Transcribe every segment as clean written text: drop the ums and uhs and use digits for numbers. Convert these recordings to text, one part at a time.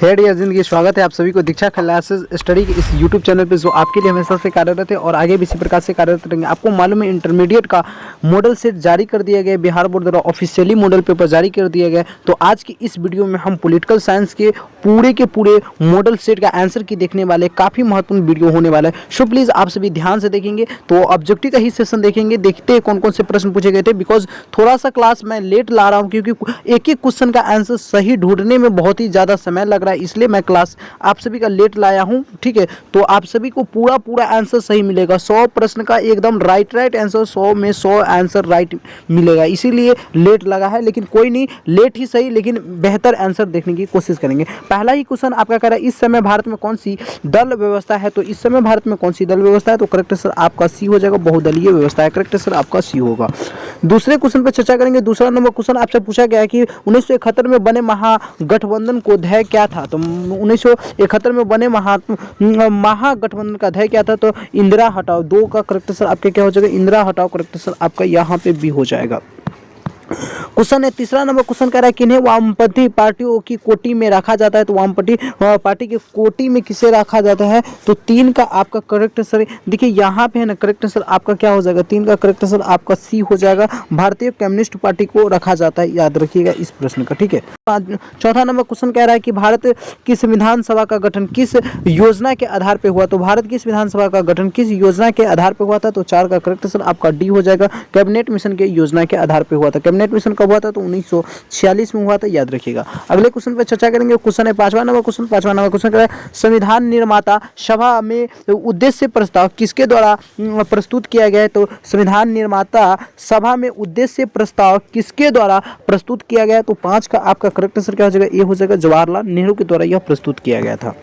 Head या जिंदगी, स्वागत है आप सभी को दीक्षा क्लासेस स्टडी के इस यूट्यूब चैनल पे जो आपके लिए हमेशा से कार्यरत है और आगे भी इसी प्रकार से कार्यरत रहेंगे। आपको मालूम है इंटरमीडिएट का मॉडल सेट जारी कर दिया गया, बिहार बोर्ड द्वारा ऑफिशियली मॉडल पेपर जारी कर दिया गया। तो आज की इस वीडियो में हम पॉलिटिकल साइंस के पूरे मॉडल सेट का आंसर की देखने वाले, काफ़ी महत्वपूर्ण वीडियो होने वाला है। सो प्लीज़ आप सभी ध्यान से देखेंगे। तो ऑब्जेक्टिव का ही सेशन देखेंगे, देखते हैं कौन कौन से प्रश्न पूछे गए थे। बिकॉज थोड़ा सा क्लास मैं लेट ला रहा हूँ क्योंकि एक क्वेश्चन का आंसर सही ढूंढने में बहुत ही ज़्यादा समय लग रहा है, इसलिए मैं क्लास आप सभी का लेट लाया हूँ। ठीक है, तो आप सभी को पूरा आंसर सही मिलेगा। 100 प्रश्न का एकदम राइट आंसर, 100 में 100 आंसर राइट मिलेगा, इसीलिए लेट लगा है। लेकिन कोई नहीं, लेट ही सही, लेकिन बेहतर आंसर देखने की कोशिश करेंगे। पहला ही क्वेश्चन आपका कह रहा है, इस समय भारत में कौन सी दल व्यवस्था है? तो इस समय भारत में कौन सी दल व्यवस्था है? तो करेक्ट आंसर आपका सी हो जाएगा, बहुदलीय व्यवस्था है। करेक्ट आंसर आपका सी होगा। दूसरे क्वेश्चन पर चर्चा करेंगे। दूसरा नंबर क्वेश्चन आपसे पूछा गया है कि 1971 में बने महागठबंधन को ध्येय क्या था? तो 1971 में बने महागठबंधन का ध्येय क्या था? तो इंदिरा हटाओ। 2 का करेक्ट आंसर आपके क्या हो जाएगा? इंदिरा हटाओ। करेक्ट आंसर आपका यहाँ पे भी हो जाएगा। क्वेश्चन है तीसरा नंबर क्वेश्चन कह रहा है, किन्हें वामपंथी पार्टियों की कोटि में रखा जाता है? तो वामपंथी पार्टी की कोटि में किसे रखा जाता है? तो 3 का आपका करेक्ट आंसर देखिए यहाँ पे है ना, करेक्ट आंसर आपका क्या हो जाएगा? 3 का करेक्ट आंसर आपका सी हो जाएगा। भारतीय कम्युनिस्ट पार्टी को रखा जाता है, याद रखिएगा इस प्रश्न का। ठीक है, चौथा नंबर क्वेश्चन कह रहा है कि भारत की संविधान सभा का गठन किस योजना के आधार पर हुआ? तो भारत की संविधान सभा का गठन किस योजना के आधार पर हुआ था? तो 4 का करेक्ट आंसर आपका डी हो जाएगा। कैबिनेट मिशन के योजना के आधार पर हुआ था। कैबिनेट मिशन कब हुआ था? तो 1946 में हुआ था, याद रखिएगा। अगले क्वेश्चन पे चर्चा करेंगे। क्वेश्चन है पांचवा नंबर क्वेश्चन कह रहा है, संविधान निर्माता सभा में उद्देश्य प्रस्ताव किसके द्वारा प्रस्तुत किया गया है? तो संविधान निर्माता सभा में उद्देश्य प्रस्ताव किसके द्वारा प्रस्तुत किया गया? तो 5 का आपका करेक्ट आंसर क्या हो जाएगा? ये हो जाएगा, जवाहरलाल नेहरू के द्वारा यह प्रस्तुत किया गया था।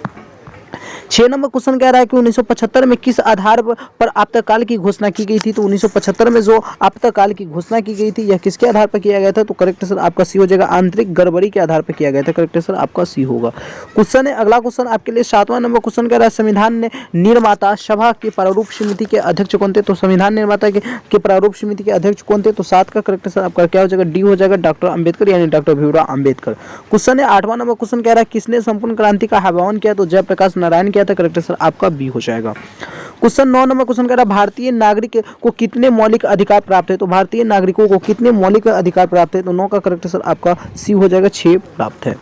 6 नंबर क्वेश्चन कह रहा है कि 1975 में किस आधार पर आपातकाल की घोषणा की गई थी? तो 1975 में जो आपातकाल की घोषणा की गई थी, यह किसके आधार पर किया गया था? तो करेक्ट आंसर आपका सी हो जाएगा, आंतरिक गड़बड़ी के आधार पर किया गया था। करेक्ट आंसर आपका सी होगा। क्वेश्चन है अगला क्वेश्चन आपके लिए 7वां नंबर क्वेश्चन कह रहा है, संविधान निर्माता सभा के प्रारूप समिति के अध्यक्ष कौन थे? तो संविधान निर्माता के प्रारूप समिति के अध्यक्ष कौन थे? तो 7 का करेक्ट आंसर आपका क्या हो जाएगा? डी हो जाएगा, डॉक्टर अम्बेडकर यानी डॉक्टर भीमराव अम्बेडकर। क्वेश्चन है 8वां नंबर क्वेश्चन कह रहा है, किसने संपूर्ण क्रांति का आह्वान किया? तो जयप्रकाश नारायण किया था। करेक्ट आंसर आपका बी हो जाएगा। क्वेश्चन 9 नंबर क्वेश्चन कह रहा है, भारतीय नागरिक को कितने मौलिक अधिकार प्राप्त है? तो भारतीय नागरिकों को कितने मौलिक अधिकार प्राप्त है? तो 9 का करेक्ट आंसर आपका सी हो जाएगा, 6 प्राप्त है।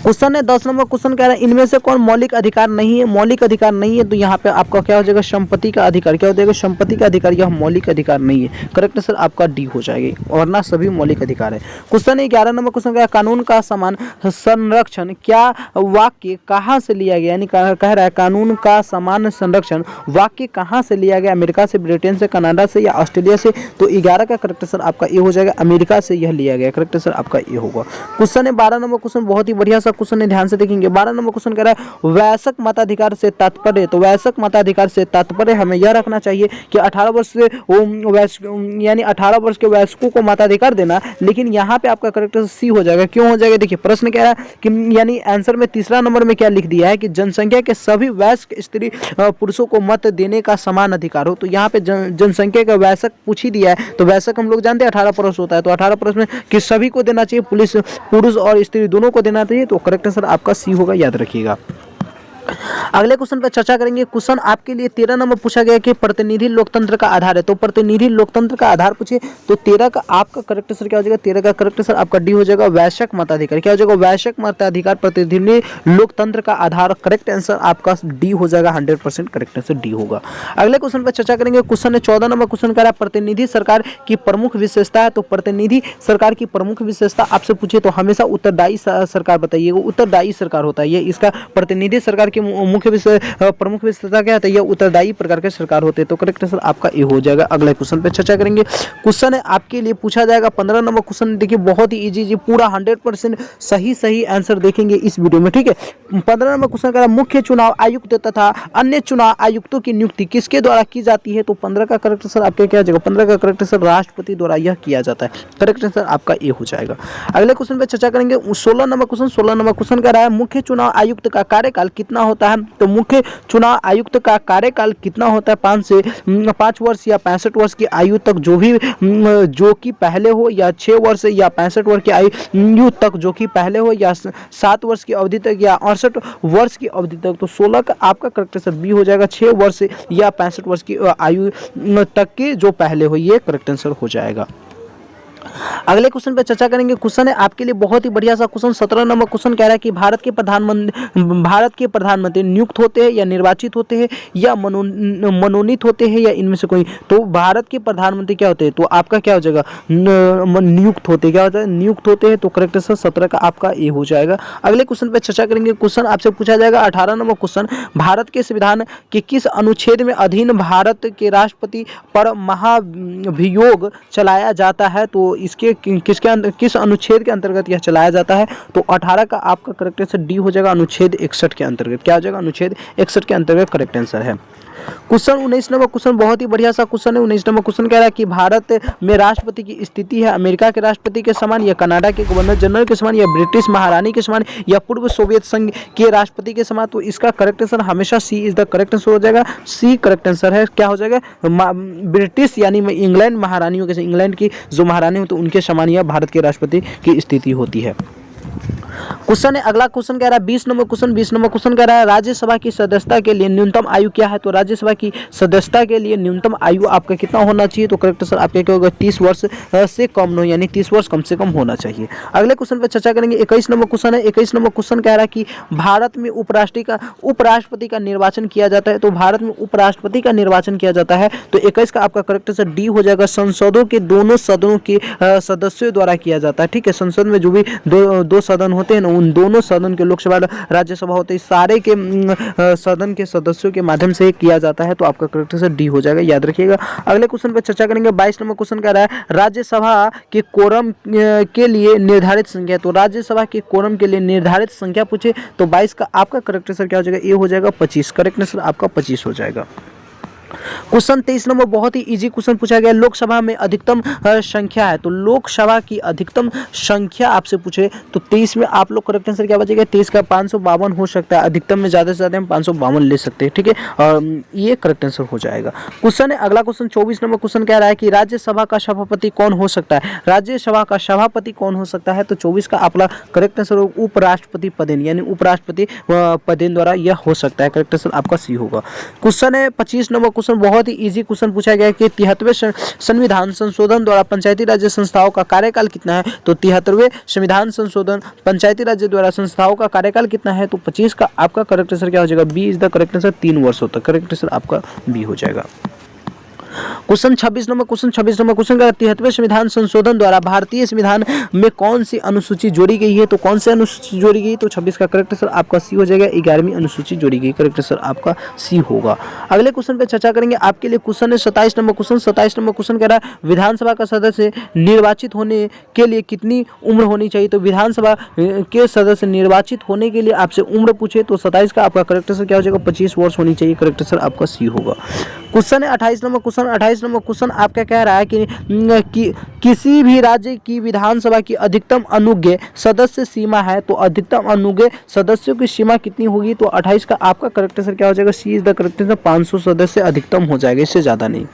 क्वेश्चन है 10 नंबर क्वेश्चन कह रहा है, इनमें से कौन मौलिक अधिकार नहीं है? मौलिक अधिकार नहीं है तो यहाँ पे आपका क्या हो जाएगा? संपत्ति का अधिकार। क्या हो जाएगा? संपत्ति का अधिकार। यह मौलिक अधिकार नहीं है। करेक्ट आंसर आपका डी हो जाएगी, वरना सभी मौलिक अधिकार है। क्वेश्चन है 11 नंबर क्वेश्चन कह रहा है, कानून का समान संरक्षण क्या वाक्य कहाँ से लिया गया? यानी कह रहा है कानून का समान संरक्षण वाक्य कहाँ से लिया गया? अमेरिका से, ब्रिटेन से, कनाडा से या ऑस्ट्रेलिया से? तो 11 का करेक्ट आंसर आपका ए हो जाएगा, अमेरिका से यह लिया गया। करेक्ट आंसर आपका ए होगा। क्वेश्चन है 12 नंबर क्वेश्चन बहुत ही बढ़िया सा क्वेश्चन है, ध्यान से देखेंगे। 12 नंबर क्वेश्चन कह रहा है, वयस्क मताधिकार से तात्पर्य? तो वयस्क मताधिकार से तात्पर्य हमें यह रखना चाहिए कि 18 वर्ष से यानी 18 वर्ष के वयस्कों को मताधिकार देना। लेकिन यहाँ पे आपका करेक्ट सी हो जाएगा। क्यों हो जाएगा? देखिए प्रश्न कह रहा है कि यानी आंसर में तीसरा नंबर में क्या लिख दिया है कि जनसंख्या के सभी वयस्क स्त्री पुरुषों को मत देने का समान अधिकार हो। तो यहाँ पे जनसंख्या का वयस्क पूछ ही दिया है, तो वयस्क हम लोग जानते हैं 18 वर्ष होता है, तो 18 वर्ष में कि सभी को देना चाहिए, पुरुष और स्त्री दोनों को देना चाहिए। तो करेक्ट आंसर आपका सी होगा, याद रखिएगा। अगले क्वेश्चन पर चर्चा करेंगे। क्वेश्चन आपके लिए 13 नंबर पूछा गया कि प्रतिनिधि लोकतंत्र का आधार है। तो प्रतिनिधि लोकतंत्र का आधार पूछे तो 13 का आपका करेक्ट आंसर क्या हो जाएगा? 13 का करेक्ट आंसर आपका डी हो जाएगा, वयस्क मताधिकार। क्या हो जाएगा? वयस्क मताधिकार प्रतिनिधि लोकतंत्र का आधार। करेक्ट आंसर आपका डी हो जाएगा, 100% करेक्ट आंसर डी होगा। अगले क्वेश्चन पर चर्चा करेंगे। क्वेश्चन है 14 नंबर क्वेश्चन कह रहा है, प्रतिनिधि सरकार की प्रमुख विशेषता है। तो प्रतिनिधि सरकार की प्रमुख विशेषता आपसे पूछे तो हमेशा उत्तरदायी सरकार बताइएगा। उत्तरदायी सरकार होता है ये, इसका प्रतिनिधि सरकार की मुख्य प्रमुख विशेषता क्या है? यह उत्तरदायी प्रकार के सरकार होते हैं। तो करेक्ट आंसर आपका ए हो जाएगा। अगले क्वेश्चन पे चर्चा करेंगे। क्वेश्चन है आपके लिए पूछा जाएगा 15 नंबर क्वेश्चन, देखिए बहुत ही इजी, पूरा 100% सही आंसर देखेंगे इस वीडियो में। ठीक है, 15 नंबर क्वेश्चन कह रहा है, मुख्य चुनाव आयुक्त तथा अन्य चुनाव आयुक्तों की नियुक्ति किसके द्वारा की जाती है? तो 15 का करेक्ट आंसर आपका क्या हो जाएगा? 15 का करेक्ट आंसर राष्ट्रपति द्वारा यह किया जाता है। करेक्ट आंसर आपका ए हो जाएगा। अगले क्वेश्चन पे चर्चा करेंगे 16 नंबर क्वेश्चन कह रहा है, मुख्य चुनाव आयुक्त का कार्यकाल कितना होता है, तो मुख्य चुनाव आयुक्त का कार्यकाल कितना होता है, 5 वर्ष या 65 वर्ष की आयु तक, जो कि पहले हो, या 6 वर्ष या 65 वर्ष की आयु तक जो कि पहले हो, या 7 वर्ष की अवधि तक, या 68 वर्ष की अवधि तक। तो 16 का आपका करेक्ट आंसर बी हो जाएगा, 6 वर्ष या 65 वर्ष की आयु तक के जो पहले हो, ये करेक्ट आंसर हो जाएगा। अगले क्वेश्चन पे चर्चा करेंगे। क्वेश्चन है आपके लिए बहुत ही बढ़िया सा क्वेश्चन, 17 नंबर क्वेश्चन कह रहा है कि भारत के प्रधानमंत्री नियुक्त होते हैं या निर्वाचित होते हैं या मनोनीत होते हैं या इनमें से कोई। तो भारत के प्रधानमंत्री क्या होते हैं, तो आपका क्या हो जाएगा, नियुक्त होते हैं। क्या होता है, नियुक्त होते हैं। तो करेक्ट आंसर 17 का आपका ए हो जाएगा। अगले क्वेश्चन पे चर्चा करेंगे। क्वेश्चन आपसे पूछा जाएगा 18 नंबर क्वेश्चन, भारत के संविधान के किस अनुच्छेद में अधीन भारत के राष्ट्रपति पर महाभियोग चलाया जाता है। तो इसके किस अनुच्छेद के अंतर्गत यह चलाया जाता है। तो 18 का आपका करेक्ट आंसर डी हो जाएगा, अनुच्छेद 61 के अंतर्गत। क्या हो जाएगा, अनुच्छेद 61 के अंतर्गत करेक्ट आंसर है। क्वेश्चन 19 नंबर क्वेश्चन बहुत ही बढ़िया सा क्वेश्चन है। 19 नंबर क्वेश्चन कह रहा है कि भारत में राष्ट्रपति की स्थिति है अमेरिका के राष्ट्रपति के समान, या कनाडा के गवर्नर जनरल के समान, या ब्रिटिश महारानी के समान, या पूर्व सोवियत संघ के राष्ट्रपति के समान। तो इसका करेक्ट आंसर हमेशा सी इज द करेक्ट आंसर हो जाएगा। सी करेक्ट आंसर है। क्या हो जाएगा, ब्रिटिश यानी इंग्लैंड महारानियों के, इंग्लैंड की जो महारानी हो तो उनके समान यह भारत के राष्ट्रपति की स्थिति होती है। क्वेश्चन है अगला क्वेश्चन कह रहा है 20 नंबर क्वेश्चन कह रहा है राज्यसभा की सदस्यता के लिए न्यूनतम आयु क्या है। तो राज्यसभा की सदस्यता के लिए न्यूनतम आयु आपका कितना होना चाहिए। तो करेक्ट आंसर आपका क्या होगा, 30 वर्ष से कम हो, यानी 30 वर्ष कम से कम होना चाहिए। अगले क्वेश्चन पर चर्चा करेंगे। 21 नंबर क्वेश्चन है। 21 नंबर क्वेश्चन कह रहा है कि भारत में उपराष्ट्रपति का निर्वाचन किया जाता है। तो भारत में उपराष्ट्रपति का निर्वाचन किया जाता है। तो 21 का आपका करेक्ट आंसर डी हो जाएगा, संसदों के दोनों सदनों के सदस्यों द्वारा किया जाता है। ठीक है, संसद में जो भी दो सदन होते हैं ना, उन दोनों सदन के, लोकसभा राज्यसभा होते हैं, सारे के सदन के सदस्यों के माध्यम से किया जाता है। तो आपका करेक्ट आंसर डी हो जाएगा, याद रखिएगा। अगले क्वेश्चन पर चर्चा करेंगे। 22 नंबर क्वेश्चन कह रहा है राज्यसभा के कोरम के लिए निर्धारित संख्या। तो राज्यसभा के कोरम के लिए निर्धारित संख्या पूछे तो 22 का आपका करेक्ट आंसर क्या हो जाएगा, ए हो जाएगा 25। करेक्ट आंसर आपका 25 हो जाएगा। क्वेश्चन 23 नंबर बहुत ही इजी क्वेश्चन पूछा गया, लोकसभा में अधिकतम संख्या है। तो लोकसभा की अधिकतम संख्या आपसे पूछे तो 23 में आप लोग करेक्ट आंसर क्या बचेगा, 23 का 552 हो सकता है। अधिकतम में ज्यादा से ज्यादा हम 552 ले सकते हैं। ठीक है, और ये करेक्ट आंसर हो जाएगा। क्वेश्चन है अगला क्वेश्चन 24 नंबर क्वेश्चन कह रहा है कि राज्यसभा का सभापति कौन हो सकता है। राज्यसभा का सभापति कौन हो सकता है। तो 24 का आपका करेक्ट आंसर उपराष्ट्रपति पदेन, यानी उपराष्ट्रपति पदेन द्वारा यह हो सकता है। करेक्ट आंसर आपका सी होगा। क्वेश्चन है 25 नंबर क्वेश्चन बहुत ही इजी क्वेश्चन पूछा गया है कि 73वें संविधान संशोधन द्वारा पंचायती राज्य संस्थाओं का कार्यकाल कितना है। तो 73वें संविधान संशोधन पंचायती राज्य द्वारा संस्थाओं का कार्यकाल कितना है। तो 25 का आपका करेक्ट आंसर क्या हो जाएगा, B is the correct answer, 3 वर्ष होता है। करेक्ट आंसर आपका बी हो जाएगा। क्वेश्चन 26 नंबर क्वेश्चन कह रहा है 73वें संविधान संशोधन द्वारा भारतीय संविधान में कौन सी अनुसूची जोड़ी गई है। तो कौन सी अनुसूची जोड़ी गई। तो 26 का करेक्ट आंसर आपका सी हो जाएगा, 11वीं अनुसूची जोड़ी गई। करेक्ट आंसर आपका सी होगा। अगले क्वेश्चन पे चर्चा करेंगे। आपके लिए क्वेश्चन है 27 नंबर क्वेश्चन कह रहा है विधानसभा का सदस्य निर्वाचित होने के लिए कितनी उम्र होनी चाहिए। तो विधानसभा के सदस्य निर्वाचित होने के लिए आपसे उम्र पूछे तो 27 का आपका करेक्ट आंसर क्या हो जाएगा, 25 वर्ष होनी चाहिए। करेक्ट आंसर आपका सी होगा। क्वेश्चन है 28 नंबर क्वेश्चन आपका कह रहा है कि किसी भी राज्य की विधानसभा की अधिकतम अनुज्ञेय सदस्य सीमा है। तो अधिकतम अनुज्ञेय सदस्यों की सीमा कितनी होगी। तो 28 का आपका करेक्ट आंसर क्या हो जाएगा, सी इज द करेक्ट आंसर, 500 सदस्य अधिकतम हो जाएगा, इससे ज्यादा नहीं।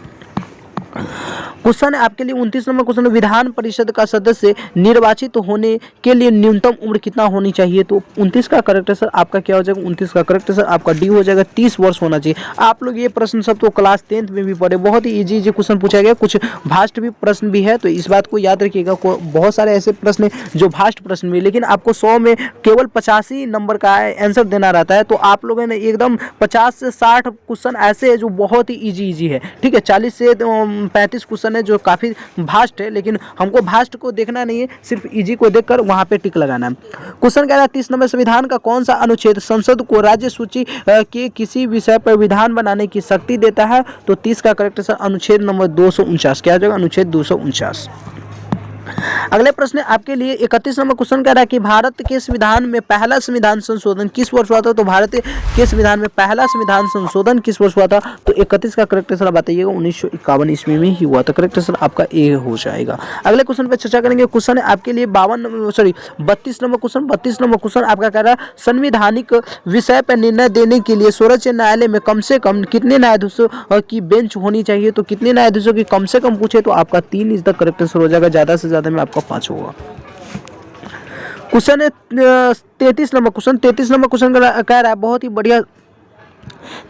क्वेश्चन है आपके लिए 29 नंबर क्वेश्चन, विधान परिषद का सदस्य निर्वाचित होने के लिए न्यूनतम उम्र कितना होनी चाहिए। तो 29 का करेक्ट आंसर आपका क्या हो जाएगा, 29 का करेक्ट आंसर आपका डी हो जाएगा, 30 वर्ष होना चाहिए। आप लोग ये प्रश्न सब तो क्लास 10th में भी पढ़े, बहुत ही इजी क्वेश्चन पूछा गया, कुछ भास्ट भी प्रश्न भी है। तो इस बात को याद रखिएगा, बहुत सारे ऐसे प्रश्न जो भास्ट प्रश्न भी, लेकिन आपको 100 में केवल 85 नंबर का आंसर देना रहता है। तो आप लोगों ने एकदम 50 से 60 क्वेश्चन ऐसे है जो बहुत ही इजी है। ठीक है, 40 से 35 क्वेश्चन है जो काफी भास्ट है, लेकिन हमको भास्ट को देखना नहीं है, सिर्फ इजी को देखकर वहां पे टिक लगाना है। क्वेश्चन कह रहा है 30 नंबर, संविधान का कौन सा अनुच्छेद संसद को राज्य सूची के किसी विषय पर विधान बनाने की शक्ति देता है। तो 30 का करेक्ट आंसर अनुच्छेद नंबर 249। क्या हो जाएगा, अनुच्छेद 249। अगले प्रश्न आपके लिए 31 नंबर क्वेश्चन कह रहा है कि भारत के संविधान में पहला संविधान संशोधन किस वर्ष हुआ था। तो भारत के संविधान में पहला संविधान संशोधन किस वर्ष हुआ था। तो 31 का करेक्ट आंसर बताइएगा 1951 ईस्वी में ही हुआ था। करेक्ट आंसर आपका ए हो जाएगा। अगले क्वेश्चन पे चर्चा करेंगे। क्वेश्चन है आपके लिए 32 नंबर क्वेश्चन। 32 नंबर क्वेश्चन आपका कह रहा है संवैधानिक विषय पर निर्णय देने के लिए सर्वोच्च न्यायालय में कम से कम कितने न्यायाधीशों की बेंच होनी चाहिए। तो कितने न्यायाधीशों की कम से कम पूछे तो आपका 3 इज द करेक्ट आंसर हो जाएगा। ज्यादा से ज्यादा में आपका 5 होगा। क्वेश्चन है 33 नंबर क्वेश्चन। 33 नंबर क्वेश्चन कह रहा है बहुत ही बढ़िया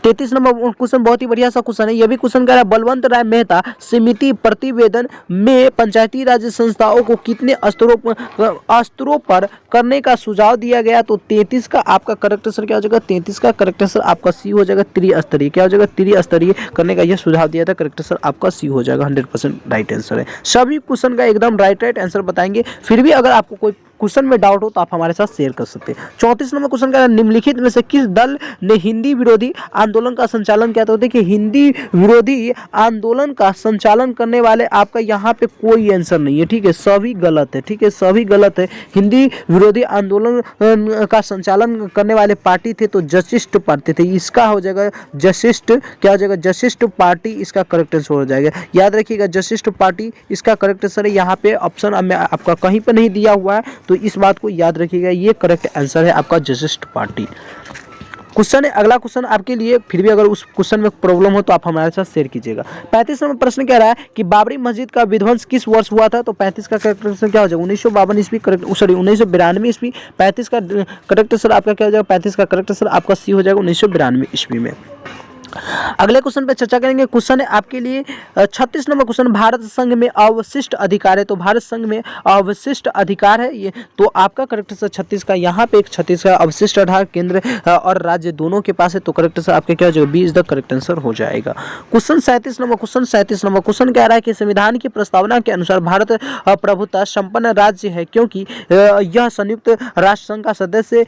33 नंबर क्वेश्चन बहुत ही बढ़िया सा क्वेश्चन है। यह भी क्वेश्चन कह रहा है बलवंत राय मेहता समिति प्रतिवेदन में पंचायती राज संस्थाओं को कितने स्तरों पर करने का सुझाव दिया गया। तो 33 का आपका करेक्ट आंसर क्या हो जाएगा। 33 का करेक्ट आंसर आपका सी हो जाएगा। त्रिस्तरीय क्या हो जाएगा। त्रिस्तरीय करने का यह सुझाव दिया था। करेक्ट आंसर आपका सी हो जाएगा। 100% राइट आंसर है। सभी क्वेश्चन का एकदम राइट आंसर बताएंगे। फिर भी अगर आपको कोई क्वेश्चन में डाउट हो तो आप हमारे साथ शेयर कर सकते हैं। 34 नंबर क्वेश्चन का निम्नलिखित में से किस दल ने हिंदी विरोधी आंदोलन का संचालन किया। तो देखिए हिंदी विरोधी आंदोलन का संचालन करने वाले आपका यहाँ पे कोई आंसर नहीं है। ठीक है, सभी गलत है। ठीक है, सभी गलत है। हिंदी विरोधी आंदोलन का संचालन करने वाले पार्टी थे तो जशिष्ट पार्टी थे। इसका हो जाएगा जशिष्ट क्या हो जाएगा। जशिष्ट पार्टी इसका करेक्ट आंसर हो जाएगा। याद रखिएगा जशिष्ट पार्टी इसका करेक्ट आंसर है। यहाँ पे ऑप्शन में आपका कहीं पर नहीं दिया हुआ है तो इस बात को याद रखिएगा। ये करेक्ट आंसर है आपका जशिष्ट पार्टी। क्वेश्चन है अगला क्वेश्चन आपके लिए। फिर भी अगर उस क्वेश्चन में प्रॉब्लम हो तो आप हमारे साथ शेयर कीजिएगा। 35 नंबर प्रश्न कह रहा है कि बाबरी मस्जिद का विध्वंस किस वर्ष हुआ था। तो 35 का करेक्ट आंसर क्या हो जाएगा। 1952 ईस्वी करेक्ट 1992 ईस्वी। 35 का करेक्ट आंसर आपका क्या हो जाएगा। 35 का करेक्ट आंसर आपका सी हो जाएगा 1992 ईस्वी में। अगले क्वेश्चन पे चर्चा करेंगे। क्वेश्चन है आपके लिए 36 नंबर क्वेश्चन भारत संघ में अवशिष्ट अधिकार है। तो भारत संघ में अवशिष्ट अधिकार है ये। तो आपका करेक्ट आंसर 36 का यहाँ पे एक 36 का अवशिष्ट अधिकार केंद्र और राज्य दोनों के पास है। तो करेक्ट आंसर आपके क्या हो जाएगा। 20 द करेक्ट आंसर हो जाएगा। क्वेश्चन 37 नंबर क्वेश्चन कह रहा है कि संविधान की प्रस्तावना के अनुसार भारत प्रभुता संपन्न राज्य है क्योंकि यह संयुक्त राष्ट्र संघ का सदस्य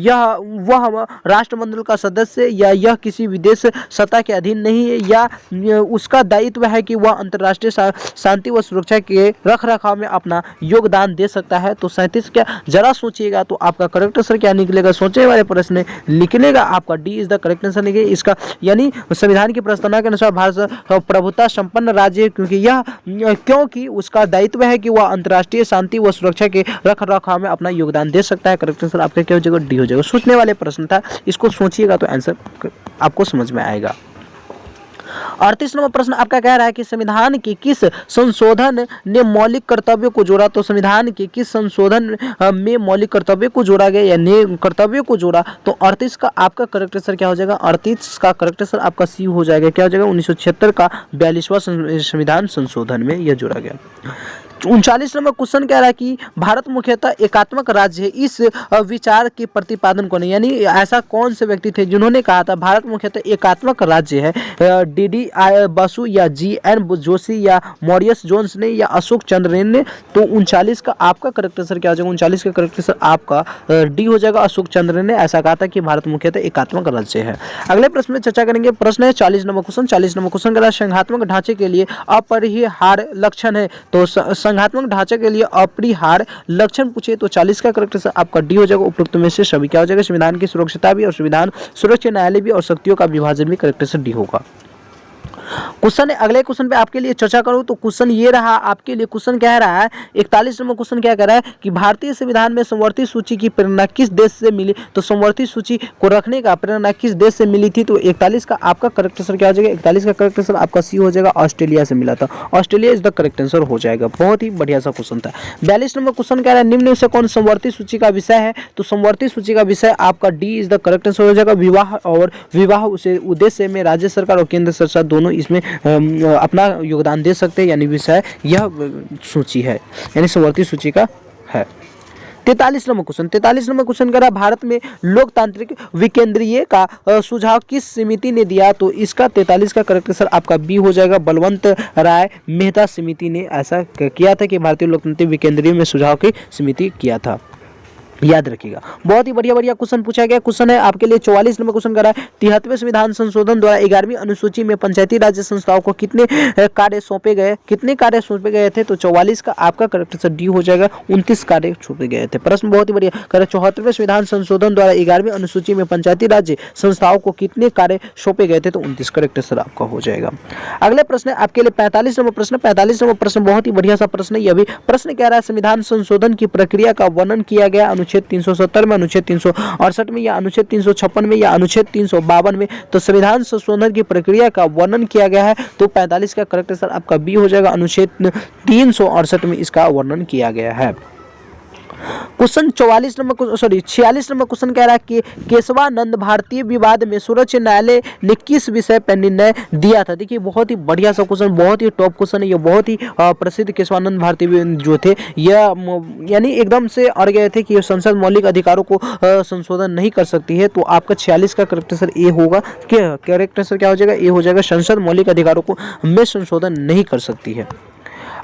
यह वह राष्ट्रमंडल का सदस्य या यह किसी विदेश सत्ता के अधीन नहीं है या उसका दायित्व है कि वह अंतर्राष्ट्रीय शांति व सुरक्षा के रखरखाव में अपना योगदान दे सकता है। तो 37 क्या जरा सोचिएगा तो आपका करेक्ट आंसर क्या निकलेगा। सोचने वाले प्रश्न निकलेगा आपका D is the correct answer निकलेगा इसका। यानी संविधान की प्रस्तावना के अनुसार भारत प्रभुता संपन्न राज्य है क्योंकि उसका दायित्व है कि वह अंतर्राष्ट्रीय शांति व सुरक्षा के रखरखाव में अपना योगदान दे सकता है। करेक्ट आंसर आपका क्या हो जाएगा। डी हो जाएगा। सोचने वाले प्रश्न था, इसको सोचिएगा तो आंसर आपको समझ में आएगा। 38 नंबर प्रश्न आपका कह रहा है कि संविधान के किस संशोधन ने मौलिक कर्तव्यों को जोड़ा। तो संविधान के किस संशोधन में मौलिक कर्तव्य को जोड़ा गया या ने कर्तव्यों को जोड़ा। तो 38 का आपका करेक्ट आंसर क्या हो जाएगा। 38 का करेक्ट आंसर आपका सी हो जाएगा। क्या हो जाएगा 1976 का 42वां संविधान संशोधन में यह जोड़ा गया। 39 नंबर क्वेश्चन कह रहा है कि भारत मुख्यतः एकात्मक राज्य है। इस विचार के प्रतिपादन कौन है। यानी ऐसा कौन से व्यक्ति थे जिन्होंने कहा था भारत मुख्यतः एकात्मक राज्य है। डी बसु या जी.एन. जोशी या मॉरिस जोन्स ने या अशोक चंद्र ने। तो 39 का आपका करेक्ट आंसर क्या हो जाएगा। 39 का करेक्ट आंसर आपका डी हो जाएगा। अशोक चंद्र ने ऐसा कहा था कि भारत मुख्यतः एकात्मक राज्य है। अगले प्रश्न में चर्चा करेंगे। प्रश्न है 40 नंबर क्वेश्चन। 40 नंबर क्वेश्चन कह रहा है संघात्मक ढांचे के लिए अपरिहार्य लक्षण है। तो संघात्मक ढांचे के लिए अपरिहार्य लक्षण पूछे तो 40 का करेक्ट आंसर आपका डी हो जाएगा। उपरोक्त में से सभी क्या हो जाएगा। संविधान की सुरक्षिता भी और संविधान सुरक्ष न्यायालय भी और शक्तियों का विभाजन भी करेक्ट आंसर डी होगा। क्वेश्चन है अगले क्वेश्चन पे आपके लिए चर्चा करूं तो क्वेश्चन ये रहा आपके लिए। क्वेश्चन कह रहा है 41 नंबर क्वेश्चन क्या कह रहा है कि भारतीय संविधान में समवर्ती सूची की प्रेरणा किस देश से मिली। तो समवर्ती सूची को रखने का प्रेरणा किस देश से मिली थी। तो 41 का आपका करेक्ट आंसर क्या हो जाएगा। 41 का करेक्ट आंसर आपका सी हो जाएगा। ऑस्ट्रेलिया से मिला था। Australia is the correct answer हो जाएगा। बहुत ही बढ़िया सा क्वेश्चन था। 42 नंबर क्वेश्चन कह रहा है निम्न से कौन समवर्ती सूची का विषय है। तो समवर्ती सूची का विषय आपका D is the correct answer हो जाएगा। विवाह और विवाह उद्देश्य में राज्य सरकार और केंद्र सरकार दोनों इसमें अपना योगदान दे सकते हैं। यानी विषय यह सूची है यानी समवर्ती सूची का है। 43 नंबर क्वेश्चन कह रहा है भारत में लोकतांत्रिक विकेंद्रीय का सुझाव किस समिति ने दिया। तो इसका 43 का करेक्ट आंसर आपका बी हो जाएगा। बलवंत राय मेहता समिति ने ऐसा किया था कि भारतीय लोकतांत्रिक विकेंद्रीय में सुझाव की समिति किया था। याद रखिएगा। बहुत ही बढ़िया बढ़िया क्वेश्चन पूछा गया। क्वेश्चन है आपके लिए 44 नंबर क्वेश्चन कर रहा है, 73वें संविधान संशोधन द्वारा 11वीं अनुसूची में पंचायती राज्य संस्थाओं को कितने कार्य सौंपे गए, कितने कार्य सौंपे गए थे? तो 44 का आपका करेक्ट आंसर डी हो जाएगा, 29 कार्य सौंपे गए थे। प्रश्न बहुत ही बढ़िया कर 74वें संविधान संशोधन द्वारा 11वीं अनुसूची में पंचायती राज्य संस्थाओं को कितने कार्य सौंपे गए थे? तो 29 करेक्ट आंसर आपका हो जाएगा। अगले प्रश्न है आपके लिए 45 नंबर प्रश्न। 45 नंबर प्रश्न बहुत ही बढ़िया सा प्रश्न है। यह भी प्रश्न कह रहा है संविधान संशोधन की प्रक्रिया का वर्णन किया गया अनुच्छेद 370 में, अनुच्छेद 368 में, या अनुच्छेद 356 में, या अनुच्छेद 352 में। तो संविधान संशोधन की प्रक्रिया का वर्णन किया गया है, तो 45 का करेक्ट आंसर आपका बी हो जाएगा, अनुच्छेद 368 में इसका वर्णन किया गया है। क्वेश्चन 46 नंबर क्वेश्चन कह रहा है कि केशवानंद भारतीय विवाद में सर्वोच्च न्यायालय ने किस विषय पर निर्णय दिया था? देखिए बहुत ही बढ़िया सा क्वेश्चन, बहुत ही टॉप क्वेश्चन है। ये बहुत ही प्रसिद्ध केशवानंद भारतीय जो थे, यह यानी एकदम से अड़ गए थे कि संसद मौलिक अधिकारों को संशोधन नहीं कर सकती है। तो आपका 46 का करेक्ट आंसर ए होगा। करेक्ट आंसर क्या हो जाएगा? ए हो जाएगा, संसद मौलिक अधिकारों को में संशोधन नहीं कर सकती है।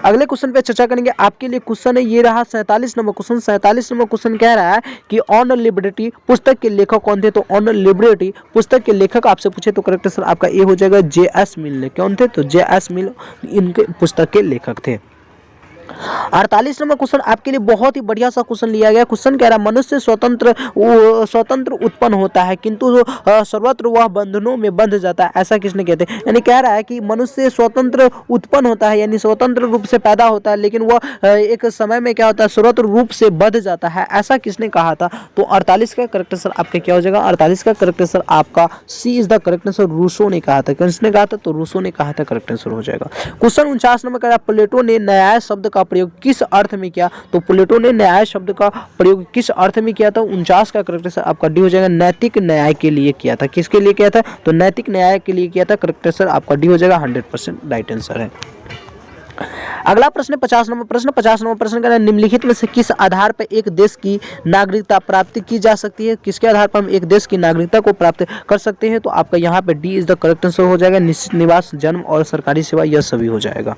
अगले क्वेश्चन पे चर्चा करेंगे। आपके लिए क्वेश्चन है ये रहा 47 नंबर क्वेश्चन। 47 नंबर क्वेश्चन कह रहा है कि ऑन लिबर्टी पुस्तक के लेखक कौन थे? तो ऑन लिबर्टी पुस्तक के लेखक आपसे पूछे तो करेक्ट आंसर आपका ए हो जाएगा, जे.एस. मिल ने। कौन थे? तो जे.एस. मिल इनके पुस्तक के लेखक थे। 48 नंबर क्वेश्चन आपके लिए बहुत ही बढ़िया सा क्वेश्चन लिया गया। क्वेश्चन कह रहा है मनुष्य स्वतंत्र उत्पन्न होता है किंतु सर्वत्र वह बंधनों में बंध जाता है, ऐसा किसने कहते हैं? यानी कह रहा है कि मनुष्य स्वतंत्र उत्पन्न होता है, यानी स्वतंत्र रूप से पैदा होता है, लेकिन वह एक समय में क्या होता है, स्वतंत्र रूप से बंध जाता है, ऐसा किसने कहा था? तो 48 का करेक्ट आंसर आपका क्या हो जाएगा? 48 का करेक्ट आंसर आपका C is the correct answer, Rousseau ने कहा था। किसने कहा था? तो रूसो ने कहा था, करेक्ट आंसर हो जाएगा। क्वेश्चन 49 नंबर कह रहा है प्लेटो ने न्याय शब्द का प्रयोग किस अर्थ में किया? तो प्लेटो ने न्याय शब्द का प्रयोग किस अर्थ में किया था? 49 का करेक्ट आंसर आपका डी हो जाएगा, नैतिक न्याय के लिए किया था। किसके लिए किया था? तो नैतिक न्याय के लिए किया था। करेक्ट आंसर आपका डी हो जाएगा, 100% राइट आंसर है। अगला प्रश्न 50 नंबर प्रश्न। 50 नंबर प्रश्न का निम्नलिखित में से किस आधार पर एक देश की नागरिकता प्राप्त की जा सकती है? किसके आधार पर हम एक देश की नागरिकता को प्राप्त कर सकते हैं? तो आपका यहाँ पे D is the correct answer हो जाएगा, निश्चित निवास, जन्म और सरकारी सेवा, यह सभी हो जाएगा।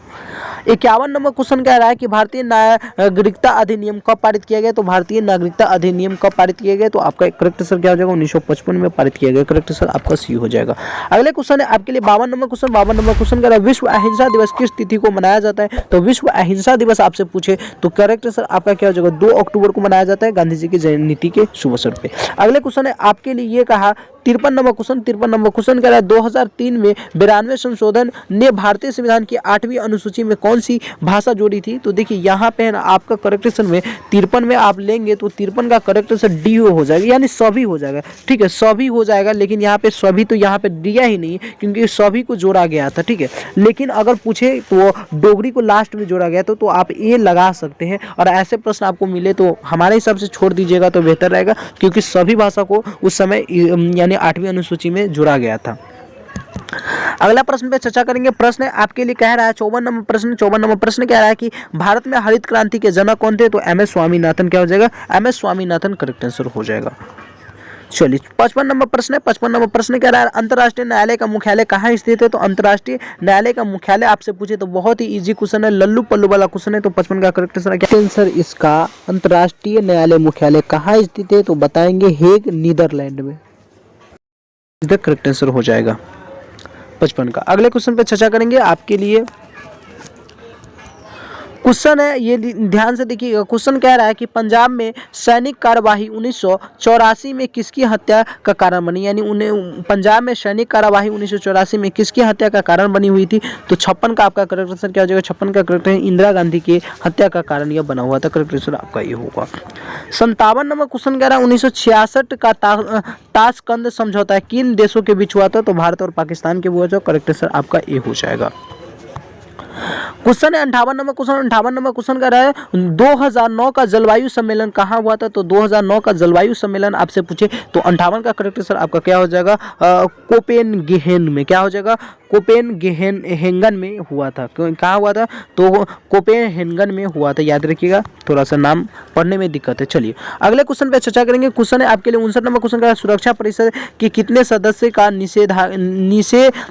51 नंबर क्वेश्चन कह रहा है कि भारतीय नागरिकता अधिनियम कब पारित किया गया? तो भारतीय नागरिकता अधिनियम कब पारित किया गया? तो आपका करेक्ट आंसर क्या हो जाएगा? 1955 में पारित किया गया। करेक्ट आंसर आपका सी हो जाएगा। अगले क्वेश्चन है आपके लिए 52 नंबर क्वेश्चन। 52 नंबर क्वेश्चन कह रहा है विश्व अहिंसा दिवस किस तिथि को मनाया जाता है? तो विश्व अहिंसा दिवस आपसे पूछे तो करेक्ट आंसर आपका क्या हो जाएगा? 2 अक्टूबर को मनाया जाता है, गांधी जी की जयंती के शुभ अवसर पे। अगले क्वेश्चन है आपके लिए ये कहा 53 नंबर क्वेश्चन। 53 नंबर क्वेश्चन कह रहा है 2003 में 92वें संशोधन ने भारतीय संविधान की 8वीं अनुसूची में कौन सी भाषा जोड़ी थी? तो देखिए यहाँ पे ना आपका करेक्ट आंसर में 53 में आप लेंगे तो 53 का करेक्ट आंसर डी हो जाएगा, यानी सभी हो जाएगा। ठीक है, सभी हो जाएगा, लेकिन यहाँ पे सभी तो यहाँ पे दिया ही नहीं क्योंकि सभी को जोड़ा गया था। ठीक है, लेकिन अगर पूछे तो डोगरी को लास्ट में जोड़ा गया तो आप ये लगा सकते हैं, और ऐसे प्रश्न आपको मिले तो हमारे हिसाब से छोड़ दीजिएगा तो बेहतर रहेगा, क्योंकि सभी भाषा को उस समय यानी 8वीं अनुसूची में जोड़ा गया था। अगला प्रश्न पे चर्चा करेंगे। प्रश्न आपके लिए कह रहा है 54 नंबर प्रश्न। 54 नंबर प्रश्न कह रहा है कि भारत में हरित क्रांति के जनक कौन थे? तो एम.एस. स्वामीनाथन। क्या हो जाएगा? एम.एस. स्वामीनाथन करेक्ट आंसर हो जाएगा। चलिए 55 नंबर प्रश्न है। 55 नंबर प्रश्न कह रहा है अंतर्राष्ट्रीय न्यायालय का मुख्यालय कहाँ स्थित है? तो अंतर्राष्ट्रीय न्यायालय का मुख्यालय आपसे पूछे तो बहुत ही इजी क्वेश्चन है, लल्लू पल्लू वाला क्वेश्चन है। तो 55 का करेक्ट आंसर क्या आंसर इसका? अंतर्राष्ट्रीय न्यायालय मुख्यालय कहाँ स्थित है? तो बताएंगे हेग, नीदरलैंड में। इसका करेक्ट आंसर हो जाएगा 55 का। अगले क्वेश्चन पे चर्चा करेंगे। आपके लिए क्वेश्चन है, ये ध्यान से देखिएगा। क्वेश्चन कह रहा है कि पंजाब में सैनिक कार्यवाही 1984 में किसकी हत्या का कारण बनी? यानी उन्हें पंजाब में सैनिक कार्यवाही 1984 में किसकी हत्या का कारण बनी हुई थी? तो 56 का आपका करेक्ट आंसर क्या हो जाएगा? 56 का करेक्ट है इंदिरा गांधी की हत्या का कारण यह बना हुआ था। करेक्ट आंसर आपका ये होगा। 57 नंबर क्वेश्चन कह रहा है 1966 का ताशकंद समझौता किन देशों के बीच हुआ था? तो भारत और पाकिस्तान के हुआ था। करेक्ट आंसर आपका ये हो जाएगा। क्वेश्चन है 58 नंबर क्वेश्चन। 58 नंबर क्वेश्चन कर रहा है 2009 का जलवायु सम्मेलन कहाँ हुआ था? तो 2009 का जलवायु सम्मेलन आपसे पूछे तो 58 का करेक्ट आंसर आपका क्या हो जाएगा? कोपेनहेगन में। क्या हो जाएगा? कोपेनहेगन में हुआ था। कहाँ हुआ था? तो कोपेनहेगन में हुआ था, याद रखिएगा, थोड़ा सा नाम पढ़ने में दिक्कत है। चलिए अगले क्वेश्चन पे चर्चा करेंगे। क्वेश्चन है आपके लिए 59 नंबर क्वेश्चन का, सुरक्षा परिषद के कितने सदस्य का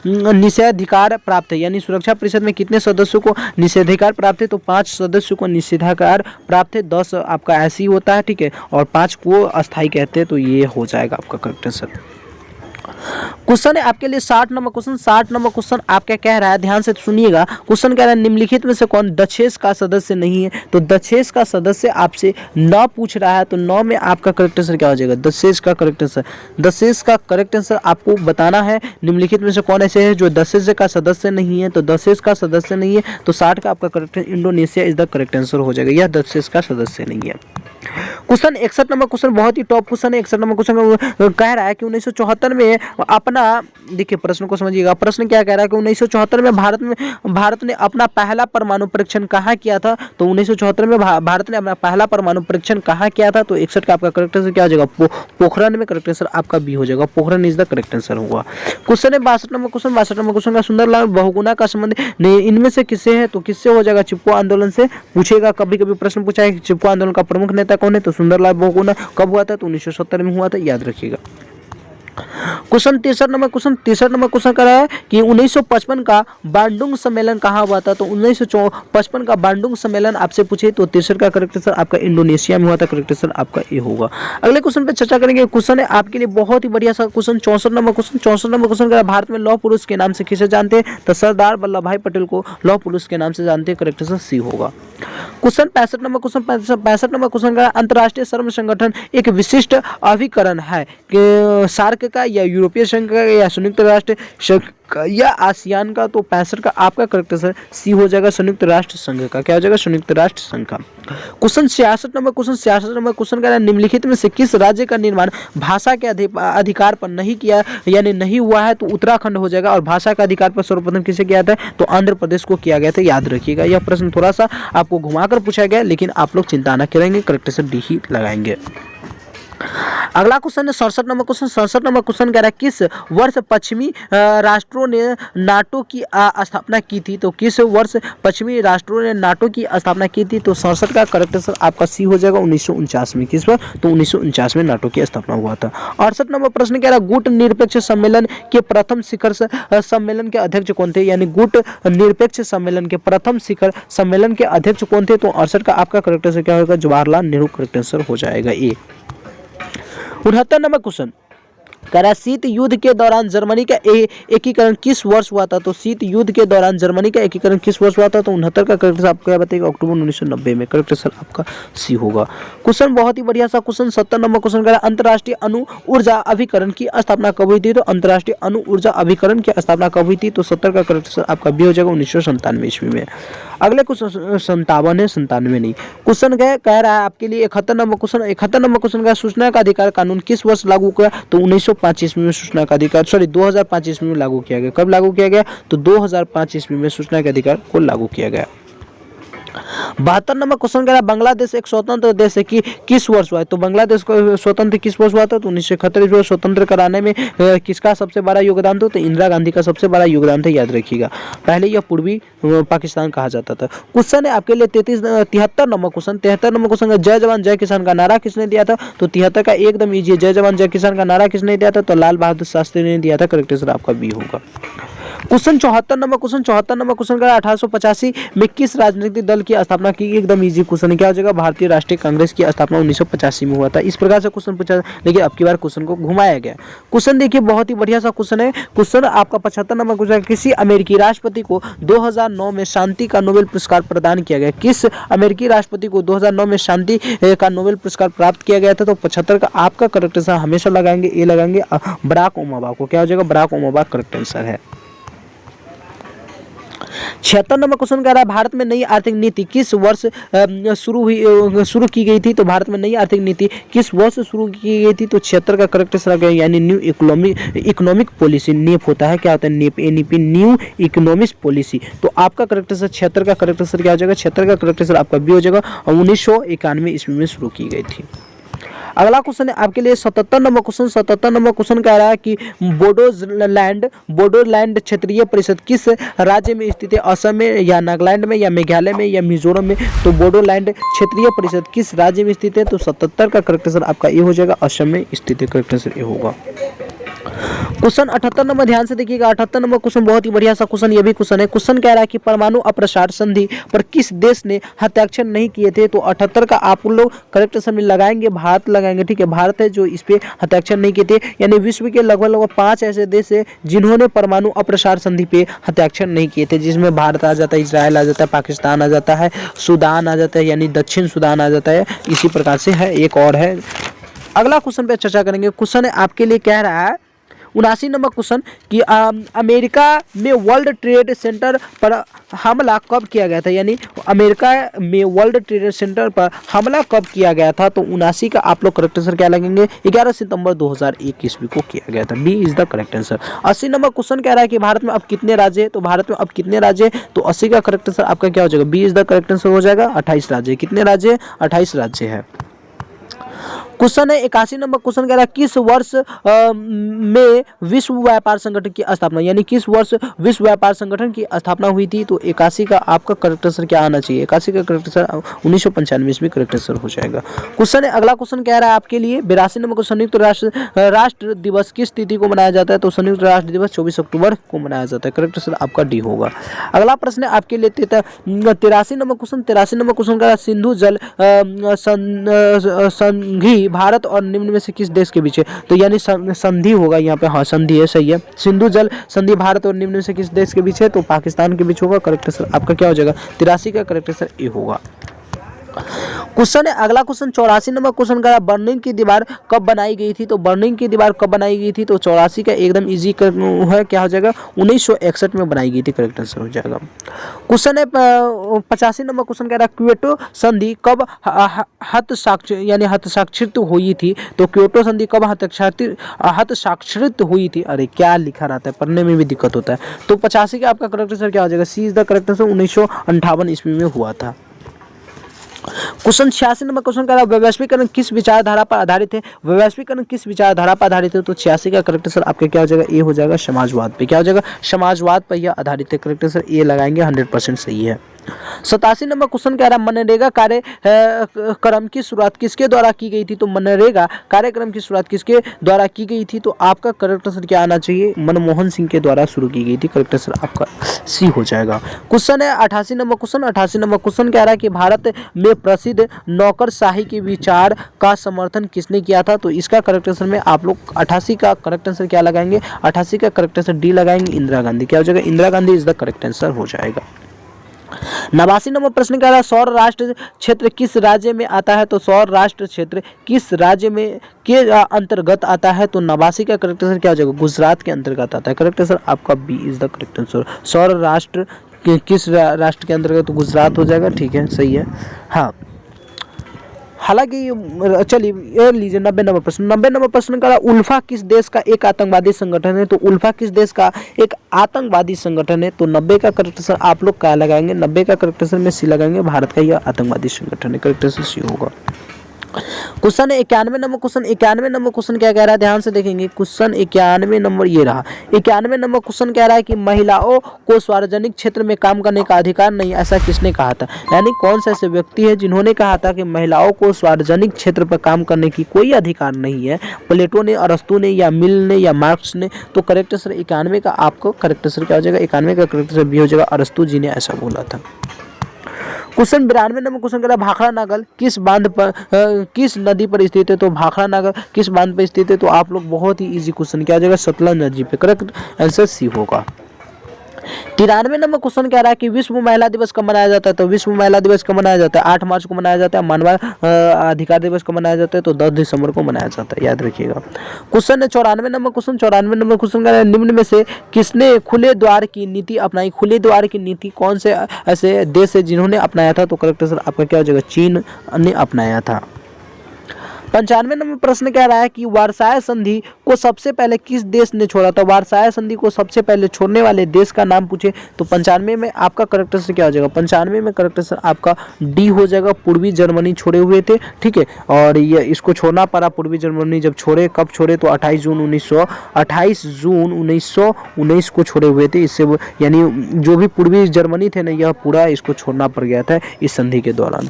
निषेधाधिकार प्राप्त है, यानी सुरक्षा परिषद में कितने सदस्यों को निषेधाधिकार प्राप्त है? तो 5 सदस्यों को निषेधाधिकार प्राप्त है, 10 आपका ऐसे ही होता है, ठीक है, और 5 को अस्थायी कहते हैं। तो ये हो जाएगा आपका करेक्ट आंसर। क्वेश्चन है आपके लिए 60 नंबर क्वेश्चन। 60 नंबर क्वेश्चन आपका कह रहा है, ध्यान से सुनिएगा, क्वेश्चन कह रहा है निम्नलिखित में से कौन दक्षेस का सदस्य नहीं है? तो दक्षेस का सदस्य आपसे 9 पूछ रहा है, तो 9 में आपका करेक्ट आंसर क्या हो जाएगा? दक्षेस का करेक्ट आंसर। दक्षेस का करेक्ट आंसर आपको बताना है, निम्नलिखित में से कौन ऐसे है जो दक्षेस का सदस्य नहीं है? तो दक्षेस का सदस्य नहीं है, तो 60 का आपका correct Indonesia is the correct answer हो जाएगा, यह दक्षेस का सदस्य नहीं है। क्वेश्चन 61 नंबर क्वेश्चन बहुत ही टॉप क्वेश्चन है। 61 नंबर क्वेश्चन कह रहा है कि 1974 में अपना, देखिए प्रश्न को समझिएगा, प्रश्न क्या कह रहा है कि 1974 में भारत ने अपना पहला परमाणु परीक्षण कहाँ किया था? तो 1974 में भारत ने अपना पहला परमाणु परीक्षण कहाँ किया था? तो 61 का आपका करेक्ट आंसर क्या हो जाएगा? पोखरण में। करेक्ट आंसर आपका बी हो जाएगा, Pokhran is the correct answer होगा। क्वेश्चन है 62 नंबर क्वेश्चन। 62 नंबर क्वेश्चन का सुंदरलाल बहुगुणा का संबंध इनमें से किससे है? तो किससे हो जाएगा? चिपको आंदोलन से पूछेगा, कभी कभी प्रश्न पूछा है चिपको आंदोलन का प्रमुख नेता कौन है? तो सुंदरलाल बहुगुणा। कब हुआ था? तो 1970 में हुआ था, याद रखिएगा। Question 63 number question. 63 number question कर रहा है कि 1955 का बांडुंग सम्मेलन कहाँ हुआ था? तो 1955 का बांडुंग सम्मेलन आपसे पूछे तो 63 का करेक्ट आंसर आपका इंडोनेशिया में हुआ था। करेक्ट आंसर आपका ए होगा। अगले क्वेश्चन पे चर्चा करेंगे। क्वेश्चन है आपके लिए बहुत ही बढ़िया सा question 64 number question. 64 number question कर भारत में लौह पुरुष के नाम से किसे जानते हैं? तो सरदार वल्लभ भाई पटेल को लौह पुरुष के नाम से जानते हैं। करेक्ट आंसर सी होगा। Question 65 number question. 65 number question का अंतर्राष्ट्रीय श्रम संगठन एक विशिष्ट अभिकरण है कि सार्क का या यूरोपीय संघ का या संयुक्त राष्ट्र या आसियान का? तो 65 का आपका करेक्ट आंसर सी हो जाएगा, संयुक्त राष्ट्र संघ का। क्या हो जाएगा? संयुक्त राष्ट्र संघ का। Question 66 number question. 66 number question का निम्नलिखित में से किस राज्य का निर्माण भाषा के अधिकार पर नहीं किया, यानी नहीं हुआ है? तो उत्तराखंड हो जाएगा। और भाषा का अधिकार पर सर्वप्रथम किसे किया था? तो आंध्र प्रदेश को किया गया था, याद रखिएगा। यह प्रश्न थोड़ा सा आपको घुमाकर पूछा गया, लेकिन आप लोग चिंता न करेंगे, करेक्ट आंसर डी ही लगाएंगे। अगला क्वेश्चन है 67 नंबर क्वेश्चन। 67 नंबर क्वेश्चन कह रहा है किस वर्ष पश्चिमी राष्ट्रों ने नाटो की स्थापना की थी? तो किस वर्ष पश्चिमी राष्ट्रों ने नाटो की स्थापना की थी? तो 67 का करेक्ट आंसर आपका सी हो जाएगा, 1949 में। किस वर्ष? तो 1949 में नाटो की स्थापना हुआ था। 68 नंबर प्रश्न कह रहा है गुट निरपेक्ष सम्मेलन के प्रथम शिखर सम्मेलन के अध्यक्ष कौन थे? यानी गुट निरपेक्ष सम्मेलन के प्रथम शिखर सम्मेलन के अध्यक्ष कौन थे? तो 68 का आपका करेक्ट आंसर क्या होगा? जवाहरलाल नेहरू। करेक्ट आंसर हो जाएगा ए। 69 नंबर क्वेश्चन कह रहा है शीत युद्ध के दौरान जर्मनी का एकीकरण किस वर्ष हुआ था? तो शीत युद्ध के दौरान जर्मनी का एकीकरण किस वर्ष हुआ था? तो 69 का करेक्ट आंसर आपको क्या बताएगा? अक्टूबर 1990 में। करेक्ट आंसर आपका सी होगा। क्वेश्चन बहुत ही बढ़िया सा क्वेश्चन 70 नंबर क्वेश्चन कह रहा है अंतर्राष्ट्रीय अणु ऊर्जा अभिकरण की स्थापना कब हुई थी? तो अंतर्राष्ट्रीय अणु ऊर्जा अभिकरण की स्थापना कब हुई थी? तो 70 का करेक्ट आंसर आपका बी हो जाएगा, 1997 ईस्वी में। अगले क्वेश्चन 57 है, 97 नहीं। क्वेश्चन कह रहा है आपके लिए 71 नंबर क्वेश्चन। 71 नंबर क्वेश्चन का सूचना का अधिकार कानून किस वर्ष लागू किया? तो 1905 ईस्वी में सूचना का अधिकार 2005 ईस्वी में लागू किया गया। कब लागू किया गया? तो 2005 ईस्वी में सूचना के अधिकार को लागू किया गया। 72 नंबर क्वेश्चन कह रहा है बांग्लादेश एक स्वतंत्र देश है कि किस वर्ष हुआ है? तो बांग्लादेश को स्वतंत्र किस वर्ष हुआ था? तो 1971 में स्वतंत्र कराने में किसका सबसे बड़ा योगदान था? तो इंदिरा गांधी का सबसे बड़ा योगदान था, याद रखिएगा। पहले यह पूर्वी पाकिस्तान कहा जाता था। क्वेश्चन है आपके लिए 73 नंबर क्वेश्चन। 73 नंबर क्वेश्चन जय जवान जय किसान का नारा किसने दिया था? तो 73 का एकदम इजी, जय जवान जय किसान का नारा किसने दिया था? तो लाल बहादुर शास्त्री ने दिया था। करेक्ट आंसर आपका बी होगा। Question 74 number question. 74 number question का 1885 में किस राजनीतिक दल की स्थापना की? एकदम इजी क्वेश्चन है, क्या हो जाएगा? भारतीय राष्ट्रीय कांग्रेस की स्थापना 1985 में हुआ था। इस प्रकार से क्वेश्चन पूछा, लेकिन अब की बार क्वेश्चन को घुमाया गया। क्वेश्चन देखिए बहुत ही बढ़िया सा क्वेश्चन है। क्वेश्चन आपका 75 नंबर क्वेश्चन, किसी अमेरिकी राष्ट्रपति को 2009 में शांति का नोबेल पुरस्कार प्रदान किया गया? किस अमेरिकी राष्ट्रपति को 2009 में शांति का नोबेल पुरस्कार प्राप्त किया गया था? तो 75 का आपका करेक्ट आंसर हमेशा लगाएंगे ए लगाएंगे, बराक ओबामा को। क्या हो जाएगा? बराक ओबामा करेक्ट आंसर है। 76 नंबर क्वेश्चन कह रहा है भारत में नई आर्थिक नीति किस वर्ष शुरू की गई थी? तो भारत में नई आर्थिक नीति किस वर्ष शुरू की गई थी? तो 76 का करेक्ट आंसर है यानी न्यू इकोनॉमिक पॉलिसी। नेप होता है, क्या होता है? NEP, NEP, new economic policy. तो आपका करेक्ट आंसर 76 का करेक्ट आंसर क्या हो जाएगा? 76 का करेक्ट आंसर आपका बी हो जाएगा, 1991 ईस्वी में शुरू की गई थी। अगला क्वेश्चन है आपके लिए 77 नंबर क्वेश्चन। 77 नंबर क्वेश्चन कह रहा है कि बोडोलैंड क्षेत्रीय परिषद किस राज्य में स्थित है? असम में या नागालैंड में या मेघालय में या मिजोरम में? तो बोडोलैंड क्षेत्रीय परिषद किस राज्य में स्थित है? तो 77 का करेक्ट आंसर आपका ये हो जाएगा, असम में स्थित है। करेक्ट आंसर ये होगा। क्वेश्चन 78 नंबर, ध्यान से देखिएगा। 78 नंबर क्वेश्चन बहुत ही बढ़िया सा क्वेश्चन ये भी क्वेश्चन है। क्वेश्चन कह रहा है कि परमाणु अप्रसार संधि पर किस देश ने हस्ताक्षर नहीं किए थे? तो 78 का आप लोग करेक्ट आंसर में लगाएंगे, भारत लगाएंगे। ठीक है, भारत है जो इस पे हस्ताक्षर नहीं किए थे, यानी विश्व के लगभग 5 ऐसे देश है जिन्होंने परमाणु अप्रसार संधि पे हस्ताक्षर नहीं किए थे, जिसमें भारत आ जाता है, इजराइल आ जाता है, पाकिस्तान आ जाता है, सूडान आ जाता है, यानी दक्षिण सूडान आ जाता है। इसी प्रकार से है, एक और है। अगला क्वेश्चन पे चर्चा करेंगे। क्वेश्चन है आपके लिए कह रहा है 79 नंबर क्वेश्चन कि अमेरिका में वर्ल्ड ट्रेड सेंटर पर हमला कब किया गया था? यानी अमेरिका में वर्ल्ड ट्रेड सेंटर पर हमला कब किया गया था? तो 79 का आप लोग करेक्ट आंसर क्या लगेंगे? 11 सितंबर 2001 ईस्वी को किया गया था। B is the correct answer. 80 number question कह रहा है कि भारत में अब कितने राज्य है? तो भारत में अब कितने राज्य है? तो 80 का करेक्ट आंसर आपका क्या हो जाएगा? B is the correct answer हो जाएगा, 28 राज्य। कितने राज्य है? 28 राज्य है। क्वेश्चन है 81 नंबर क्वेश्चन कह रहा है किस वर्ष में विश्व व्यापार संगठन की स्थापना, यानी किस वर्ष विश्व व्यापार संगठन की स्थापना हुई थी? तो 81 का आपका करेक्ट आंसर क्या आना चाहिए? 81 का करेक्ट आंसर 1995 ईस्वी करेक्ट आंसर हो जाएगा। क्वेश्चन है अगला क्वेश्चन कह रहा है आपके लिए 82 नंबर क्वेश्चन, संयुक्त राष्ट्र दिवस किस तिथि को मनाया जाता है? तो संयुक्त राष्ट्र दिवस 24 अक्टूबर को मनाया जाता है। करेक्ट आंसर आपका डी होगा। अगला प्रश्न है आपके लिए 83 नंबर क्वेश्चन। 83 नंबर क्वेश्चन कह रहा है सिंधु जल संधि भारत और निम्न में से किस देश के बीच है? तो यानी संधि होगा यहाँ पे। हाँ, संधि है, सही है। सिंधु जल संधि भारत और निम्न में से किस देश के बीच है? तो पाकिस्तान के बीच होगा। करेक्ट आंसर आपका क्या हो जाएगा? 83 का करेक्ट आंसर ए होगा। क्वेश्चन है अगला क्वेश्चन 84 नंबर क्वेश्चन का बर्लिन की दीवार कब बनाई गई थी? तो बर्लिन की दीवार कब बनाई गई थी? तो 84 का एकदम इजी है, क्या हो जाएगा? 1961 में बनाई गई थी। करेक्ट आंसर हो जाएगा। क्वेश्चन है 85 नंबर क्वेश्चन कह रहा है क्योटो संधि कब हस्ताक्षरित हुई थी? तो क्योटो संधि कब हस्ताक्षरित हुई थी? अरे क्या लिखा रहता है, पढ़ने में भी दिक्कत होता है। तो 85 का आपका करेक्ट आंसर क्या हो जाएगा? सी इज द करेक्ट आंसर। 1958 ईस्वी में हुआ था। क्वेश्चन 86 नंबर क्वेश्चन कह रहा है वैश्वीकरण किस विचारधारा पर आधारित है? वैश्वीकरण किस विचारधारा पर आधारित है? तो 86 का करेक्ट आंसर आपका क्या हो जाएगा? ए हो जाएगा, समाजवाद पे। क्या हो जाएगा? समाजवाद पर यह आधारित है। करेक्ट आंसर ए लगाएंगे, 100% सही है। 87 नंबर क्वेश्चन कह रहा है मनरेगा कार्यक्रम की शुरुआत किसके द्वारा की गई थी? तो मनरेगा कार्यक्रम की शुरुआत किसके द्वारा की गई थी? तो आपका करेक्ट आंसर क्या आना चाहिए? मनमोहन सिंह के द्वारा शुरू की गई थी। करेक्ट आंसर आपका सी हो जाएगा। क्वेश्चन है 88 नंबर क्वेश्चन। 88 नंबर क्वेश्चन कह रहा है कि भारत में प्रसिद्ध नौकरशाही के विचार का समर्थन किसने किया था? तो इसका करेक्ट आंसर में आप लोग 88 का करेक्ट आंसर क्या लगाएंगे? 88 का करेक्ट आंसर डी लगाएंगे, इंदिरा गांधी। क्या हो जाएगा? Indira Gandhi is the correct answer हो जाएगा। 89 नंबर प्रश्न कह रहा है सौर राष्ट्र क्षेत्र किस राज्य में आता है? तो सौर राष्ट्र क्षेत्र किस राज्य में के अंतर्गत आता है? तो 89 का करेक्ट आंसर क्या हो जाएगा? गुजरात के अंतर्गत आता है। करेक्ट आंसर आपका B is the correct answer. सौर राष्ट्र किस राष्ट्र के अंतर्गत? तो गुजरात हो जाएगा। ठीक है, सही है। हाँ, हालांकि चलिए ये लीजिए 90 नंबर प्रश्न। 90 नंबर प्रश्न का उल्फा किस देश का एक आतंकवादी संगठन है? तो उल्फा किस देश का एक आतंकवादी संगठन है? तो 90 का करेक्ट आंसर आप लोग क्या लगाएंगे? 90 का करेक्ट आंसर में सी लगाएंगे, भारत का यह आतंकवादी संगठन है। करेक्ट आंसर सी होगा। Question 91 number question. 91 number question क्या कह रहा है? ध्यान से देखेंगे। क्वेश्चन 91 नंबर ये रहा। 91 नंबर क्वेश्चन कह रहा है कि महिलाओं को सार्वजनिक क्षेत्र में काम करने का अधिकार नहीं, ऐसा किसने कहा था? यानी कौन सा ऐसे व्यक्ति है जिन्होंने कहा था कि महिलाओं को सार्वजनिक क्षेत्र पर काम करने की कोई अधिकार नहीं है? प्लेटो ने, अरस्तु ने, या मिल ने, या मार्क्स ने? तो करेक्ट आंसर 91 का आपको करेक्ट आंसर क्या हो जाएगा? 91 का करेक्ट आंसर भी हो जाएगा, अरस्तु जी ने ऐसा बोला था। क्वेश्चन 92 नंबर क्वेश्चन कह रहा है भाखड़ा नागल किस बांध पर किस नदी पर स्थित है? तो भाखड़ा नागल किस बांध पर स्थित है? तो आप लोग बहुत ही इजी क्वेश्चन क्या हो जाएगा? सतलज नदी पे। करेक्ट आंसर सी होगा। 93 नंबर क्वेश्चन कह रहा है कि विश्व महिला दिवस कब मनाया जाता है? तो विश्व महिला दिवस कब मनाया जाता है? 8 मार्च को मनाया जाता है। मानव अधिकार दिवस कब मनाया जाता है? तो 10 दिसंबर को मनाया जाता है, याद रखिएगा। क्वेश्चन है 94 नंबर क्वेश्चन। 94 नंबर क्वेश्चन कह रहा है निम्न में से किसने खुले द्वार की नीति अपनाई? खुले द्वार की नीति कौन से ऐसे देश है जिन्होंने अपनाया था? तो करेक्ट आंसर आपका क्या हो जाएगा? चीन ने अपनाया था। 95 नंबर प्रश्न कह रहा है कि वार्साय संधि को सबसे पहले किस देश ने छोड़ा। तो वार्साय संधि को सबसे पहले छोड़ने वाले देश का नाम पूछे तो 95 में आपका करेक्ट आंसर क्या हो जाएगा। 95 में करेक्ट आंसर आपका डी हो जाएगा। पूर्वी जर्मनी छोड़े हुए थे, ठीक है, और ये इसको छोड़ना पड़ा। पूर्वी जर्मनी जब छोड़े, कब छोड़े तो 28 जून 1919 को छोड़े हुए थे। इससे यानी जो भी पूर्वी जर्मनी थे ना, यह पूरा इसको छोड़ना पड़ गया था इस संधि के दौरान।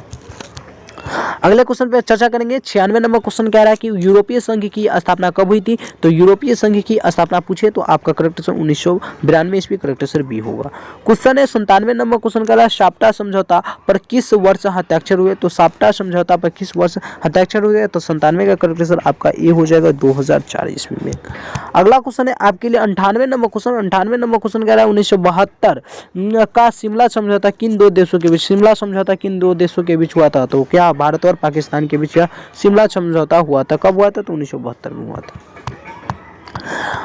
अगले क्वेश्चन पे चर्चा करेंगे। 96 नंबर क्वेश्चन कह रहा है कि यूरोपीय संघ की स्थापना कब हुई थी। तो यूरोपीय संघ की स्थापना पूछे तो आपका करेक्ट आंसर 1992 ईस्वी, करेक्ट आंसर बी होगा। क्वेश्चन है 97 नंबर क्वेश्चन कह रहा है साप्टा समझौता पर किस वर्ष हस्ताक्षर हुए। तो साप्टा समझौता पर किस वर्ष हस्ताक्षर हुए। तो 97 का करेक्ट आंसर आपका ए हो जाएगा 2004 ईस्वी में। अगला क्वेश्चन है आपके लिए 98 नंबर क्वेश्चन। 98 नंबर क्वेश्चन कह रहा है 1972 का शिमला समझौता किन दो देशों के बीच, शिमला समझौता किन दो देशों के बीच हुआ था। तो क्या भारत और पाकिस्तान के बीच शिमला समझौता हुआ था। कब हुआ था तो 1972 में हुआ था।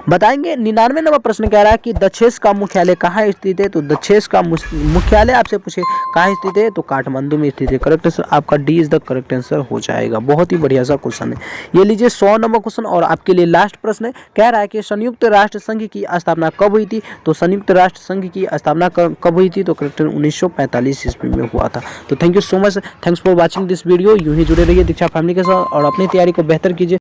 बताएंगे। 99 नंबर प्रश्न कह रहा है कि दक्षेस का मुख्यालय कहाँ स्थित है। तो दक्षेस का मुख्यालय आपसे पूछे कहाँ स्थित है तो काठमांडू में स्थित है। करेक्ट आंसर आपका D is the correct answer हो जाएगा। बहुत ही बढ़िया सा क्वेश्चन है ये। लीजिए 100 नंबर क्वेश्चन और आपके लिए लास्ट प्रश्न है। कह रहा है कि संयुक्त राष्ट्र संघ की स्थापना कब हुई थी। तो संयुक्त राष्ट्र संघ की स्थापना कब हुई थी तो करेक्ट 1945 ईस्वी में हुआ था। तो thank you so much, thanks for watching this video. यूं ही जुड़े रहिए दीक्षा फैमिली के साथ और अपनी तैयारी को बेहतर कीजिए।